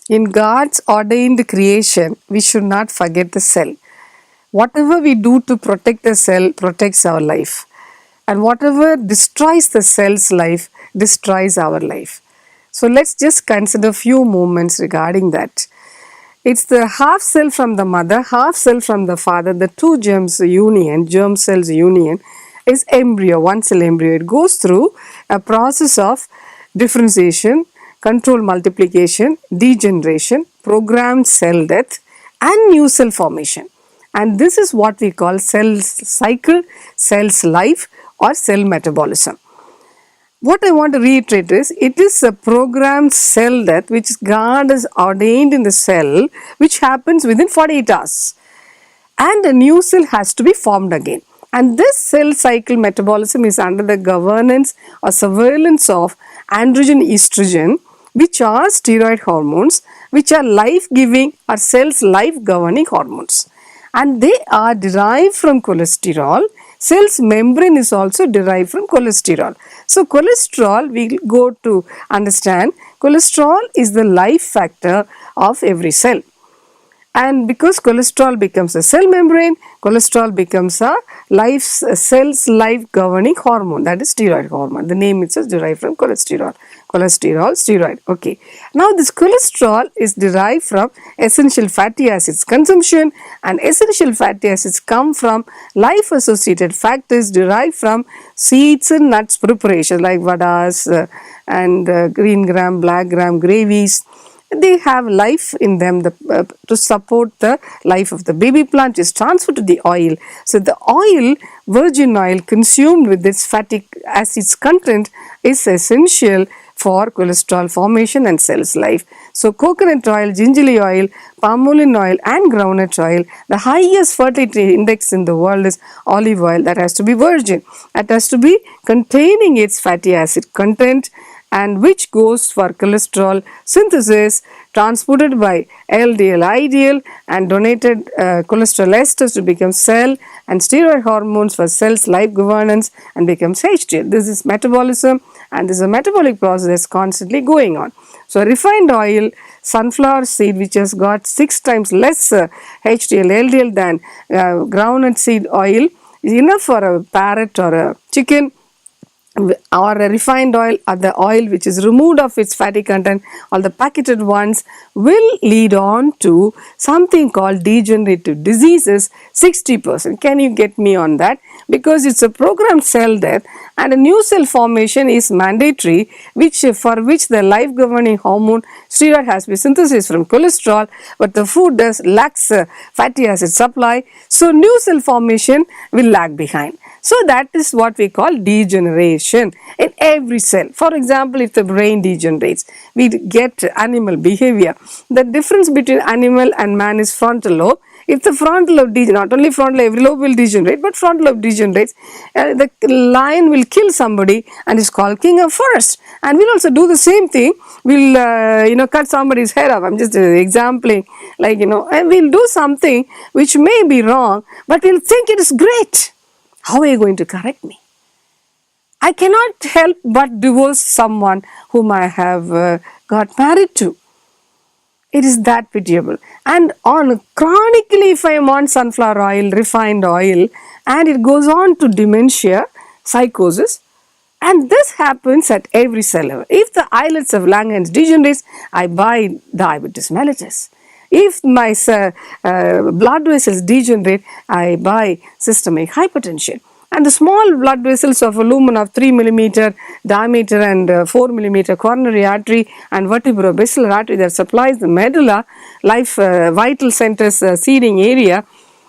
In God's ordained creation, we should not forget the cell. Whatever we do to protect the cell protects our life. And whatever destroys the cell's life destroys our life. So let's just consider few moments regarding that. It's the half cell from the mother, half cell from the father, the two germ cells union is embryo, one cell embryo. It goes through a process of differentiation, controlled multiplication, degeneration, programmed cell death, and new cell formation. And this is what we call cell cycle, cell's life, or cell metabolism. What I want to reiterate is, it is a programmed cell death which God has ordained in the cell, which happens within 48 hours. And a new cell has to be formed again. And this cell cycle metabolism is under the governance or surveillance of androgen estrogen, which are steroid hormones, which are life-giving or cell's life-governing hormones. And they are derived from cholesterol. Cell's membrane is also derived from cholesterol. So cholesterol, we go to understand, cholesterol is the life factor of every cell. And because cholesterol becomes a cell membrane, cholesterol becomes a cell's life governing hormone, that is steroid hormone. The name itself is derived from cholesterol. Cholesterol, steroid. Okay. Now this cholesterol is derived from essential fatty acids consumption, and essential fatty acids come from life associated factors derived from seeds and nuts preparation like vadas and green gram, black gram, gravies. They have life in them to support the life of the baby plant is transferred to the oil. So the oil, virgin oil consumed with its fatty acids content is essential for cholesterol formation and cell's life. So coconut oil, gingerly oil, palm oil and groundnut oil, the highest fertility index in the world is olive oil. That has to be virgin. That has to be containing its fatty acid content, and which goes for cholesterol synthesis, transported by LDL ideal and donated cholesterol esters to become cell and steroid hormones for cell's life governance and becomes HDL. This is metabolism, and this is a metabolic process constantly going on. So refined oil, sunflower seed, which has got 6 times less HDL, LDL than groundnut seed oil, is enough for a parrot or a chicken, or a refined oil, or the oil which is removed of its fatty content, or the packaged ones, will lead on to something called degenerative diseases 60%. Can you get me on that? Because it's a programmed cell death and a new cell formation is mandatory, for which the life governing hormone steroid has been synthesized from cholesterol, but the food lacks fatty acid supply, so new cell formation will lag behind. So that is what we call degeneration in every cell. For example, if the brain degenerates, we get animal behavior. The difference between animal and man is frontal lobe. If the frontal lobe degenerates, not only frontal lobe, every lobe will degenerate, but frontal lobe degenerates, the lion will kill somebody and is called king of forest. And we'll also do the same thing. We'll cut somebody's head off. I'm just exampling, and we'll do something which may be wrong, but we'll think it is great. How are you going to correct me? I cannot help but divorce someone whom I have got married to. It is that pitiable. And chronically, if I am on sunflower oil, refined oil, and it goes on to dementia, psychosis, and this happens at every cell level. If the islets of Langerhans degenerates, I buy diabetes mellitus. If my blood vessels degenerate, I buy systemic hypertension. And the small blood vessels of a lumen of 3 mm diameter and 4 mm coronary artery and vertebrobasilar artery that supplies the medulla, vital centers seeding area,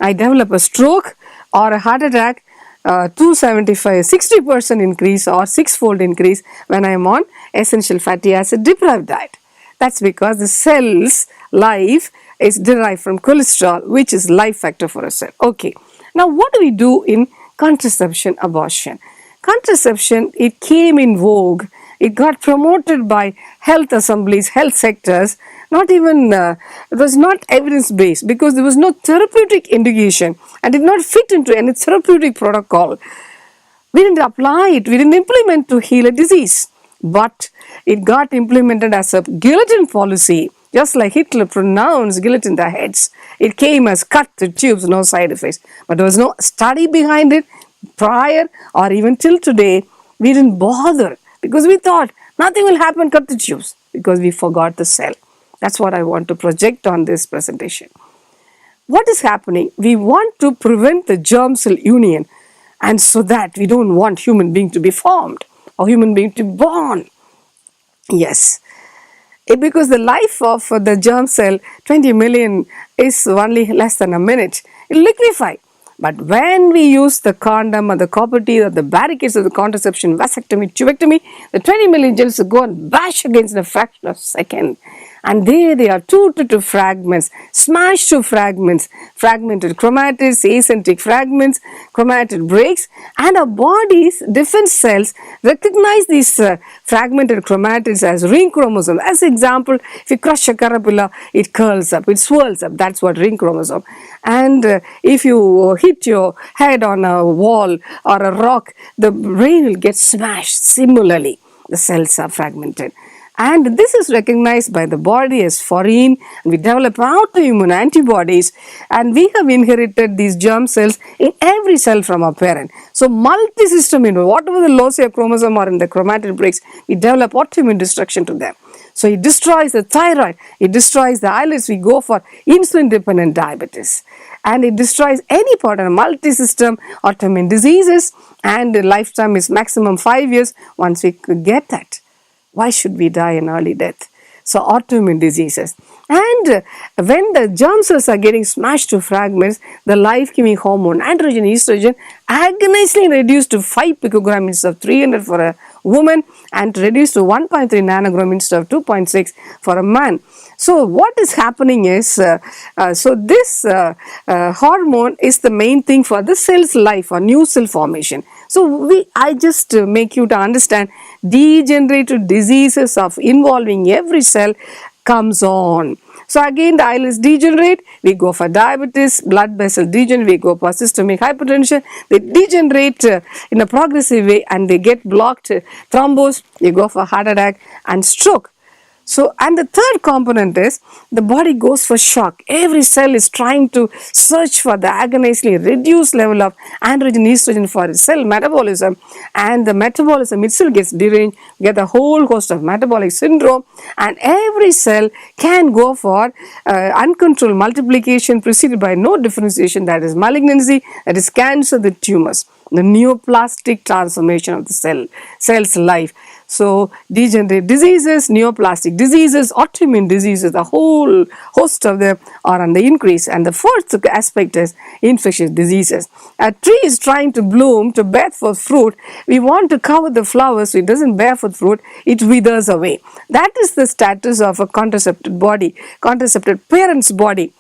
I develop a stroke or a heart attack, 275, 60% increase or 6-fold increase when I am on essential fatty acid deprived diet. That's because the cell's life is derived from cholesterol, which is life factor for a cell. Okay. Now, what do we do in contraception abortion? Contraception, it came in vogue. It got promoted by health assemblies, health sectors. Not even, it was not evidence based because there was no therapeutic indication and did not fit into any therapeutic protocol. We didn't apply it, we didn't implement to heal a disease. But it got implemented as a guillotine policy Just like Hitler pronounced guillotine their heads. It came as cut to tubes, no side effects. But there was no study behind it prior or even till today. We didn't bother because we thought nothing will happen, cut the tubes, because we forgot the cell. That's what I want to project on this presentation. What is happening? We want to prevent the germ cell union, and so that we don't want human being to be formed or human being to be born. Yes. Because the life of the germ cell, 20 million, is only less than a minute. It will liquefy. But when we use the condom or the copper teeth or the barricades of the contraception, vasectomy, tubectomy, the 20 million germs go and bash against in a fraction of a second. And there they are tooted to fragments, smashed to fragments, fragmented chromatids, acentric fragments, chromatid breaks, and our body's defense cells recognize these fragmented chromatids as ring chromosome. As example, if you crush a caterpillar, it curls up, it swirls up. That's what ring chromosome. And if you hit your head on a wall or a rock, the brain will get smashed. Similarly, the cells are fragmented. And this is recognized by the body as foreign, and we develop autoimmune antibodies, and we have inherited these germ cells in every cell from our parent. So multi-system immune, whatever the loci of chromosome or in the chromatid breaks, we develop autoimmune destruction to them. So it destroys the thyroid, it destroys the islets, we go for insulin-dependent diabetes. And it destroys any part of multi-system autoimmune diseases, and the lifetime is maximum 5 years once we could get that. Why should we die an early death? So autoimmune diseases. And when the germ cells are getting smashed to fragments, the life-giving hormone, androgen, estrogen, agonizingly reduced to 5 picogram instead of 300 for a woman, and reduced to 1.3 nanogram instead of 2.6 for a man. So what is happening is, this hormone is the main thing for the cell's life or new cell formation. So I just make you to understand degenerative diseases of involving every cell comes on. So again, the islets degenerate, we go for diabetes, blood vessel degenerate, we go for systemic hypertension. They degenerate in a progressive way and they get blocked, thrombus, you go for heart attack and stroke. So, and the third component is the body goes for shock. Every cell is trying to search for the agonizingly reduced level of androgen estrogen for its cell metabolism, and the metabolism itself gets deranged, get a whole host of metabolic syndrome, and every cell can go for uncontrolled multiplication preceded by no differentiation, that is malignancy, that is cancer, the tumors, the neoplastic transformation of the cell's life. So degenerative diseases, neoplastic diseases, autoimmune diseases, the whole host of them are on the increase. And the fourth aspect is infectious diseases. A tree is trying to bloom, to bear forth fruit. We want to cover the flowers so it doesn't bear forth fruit, it withers away. That is the status of a contracepted body, contracepted parent's body,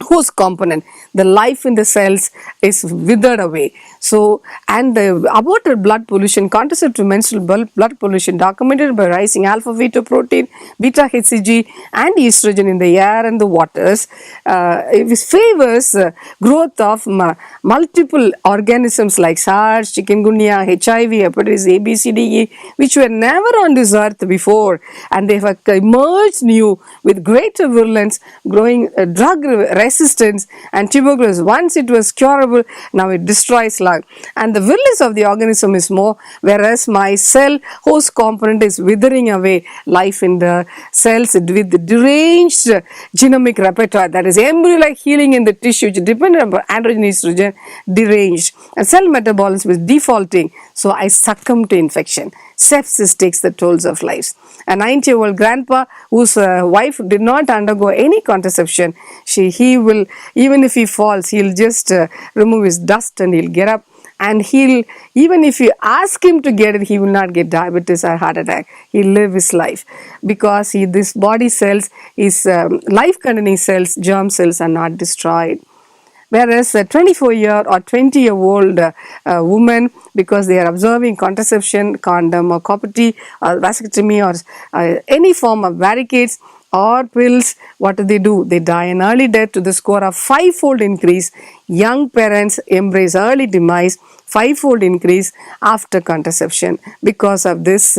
whose component, the life in the cells, is withered away. So, and the aborted blood pollution, contraceptive menstrual blood pollution documented by rising alpha-fetoprotein, beta-HCG and estrogen in the air and the waters, it favors growth of multiple organisms like SARS, chikungunya, HIV, hepatitis A, B, C, D, E, which were never on this earth before, and they have emerged new with greater virulence, growing drug resistance and tuberculosis. Once it was curable, now it destroys lung. And the virulence of the organism is more, whereas my cell host component is withering away life in the cells with the deranged genomic repertoire, that is embryo-like healing in the tissue, which dependent upon androgen estrogen, deranged. And cell metabolism is defaulting, so I succumb to infection. Sepsis takes the tolls of lives. A 90-year-old grandpa whose wife did not undergo any contraception, he will, even if he falls, he'll just remove his dust and he'll get up, and even if you ask him to get it, he will not get diabetes or heart attack. He'll live his life because this body cells, his life-containing cells, germ cells are not destroyed. Whereas a 24-year or 20-year-old woman, because they are observing contraception, condom or copper T or vasectomy or any form of barricades or pills, what do? They die an early death to the score of 5-fold increase. Young parents embrace early demise, 5-fold increase after contraception because of this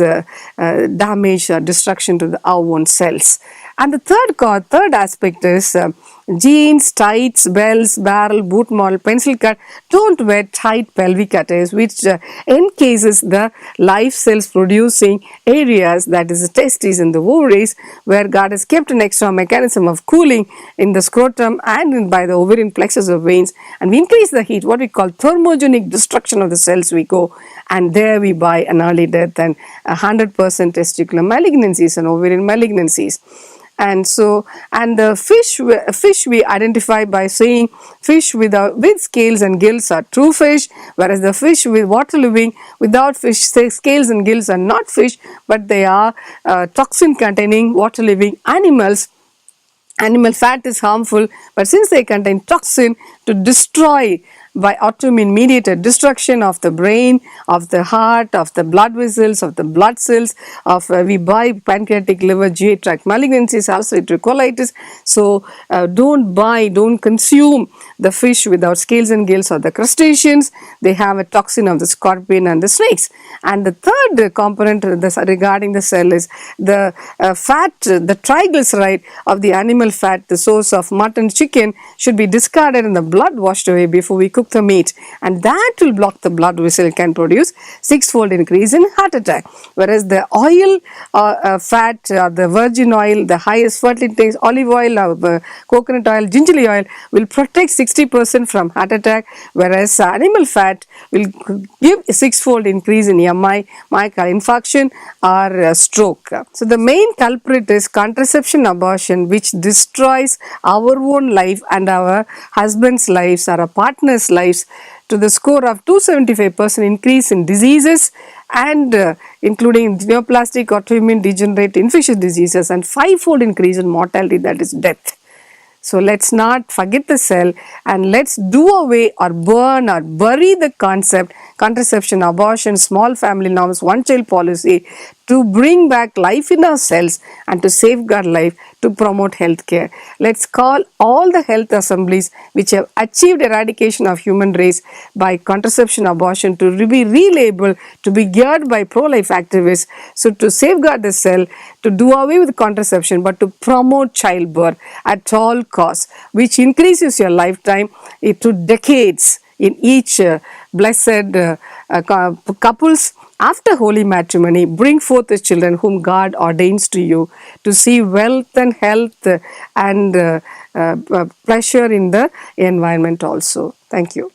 damage or destruction to our own cells. And the third aspect is jeans, tights, belts, barrel, boot model, pencil cut. Don't wear tight pelvic attires, which encases the life cells producing areas, that is the testes and the ovaries, where God has kept an extra mechanism of cooling in the scrotum and by the ovarian plexus of veins, and we increase the heat, what we call thermogenic destruction of the cells. We go and there we buy an early death and 100% testicular malignancies and ovarian malignancies. And so, and the fish we identify by saying fish with scales and gills are true fish, whereas the fish with water living without fish scales and gills are not fish, but they are toxin containing water living animals. Animal fat is harmful, but since they contain toxin to destroy by autoimmune mediated destruction of the brain, of the heart, of the blood vessels, of the blood cells, of we buy pancreatic, liver, GI tract malignancies, ulcerative colitis. So don't consume the fish without scales and gills or the crustaceans. They have a toxin of the scorpion and the snakes. And the third component regarding the cell is the fat, the triglyceride of the animal fat, the source of mutton, chicken, should be discarded and the blood washed away before we cook the meat, and that will block the blood vessel, can produce 6-fold increase in heart attack. Whereas the oil fat, the virgin oil, the highest fertility, olive oil, coconut oil, gingerly oil will protect 60% from heart attack, whereas animal fat will give a 6-fold increase in MI, myocardial infarction or stroke. So the main culprit is contraception abortion, which destroys our own life and our husband's lives or our partner's lives to the score of 275% increase in diseases and including neoplastic, autoimmune, degenerative, infectious diseases, and 5-fold increase in mortality, that is death. So let's not forget the cell, and let's do away or burn or bury the concept contraception, abortion, small family norms, one child policy, to bring back life in our cells and to safeguard life, to promote health care. Let's call all the health assemblies which have achieved eradication of human race by contraception, abortion to be relabeled, to be geared by pro-life activists. So to safeguard the cell, to do away with contraception, but to promote childbirth at all costs, which increases your lifetime to decades in each blessed couples. After holy matrimony, bring forth the children whom God ordains to you, to see wealth and health and pleasure in the environment also. Thank you.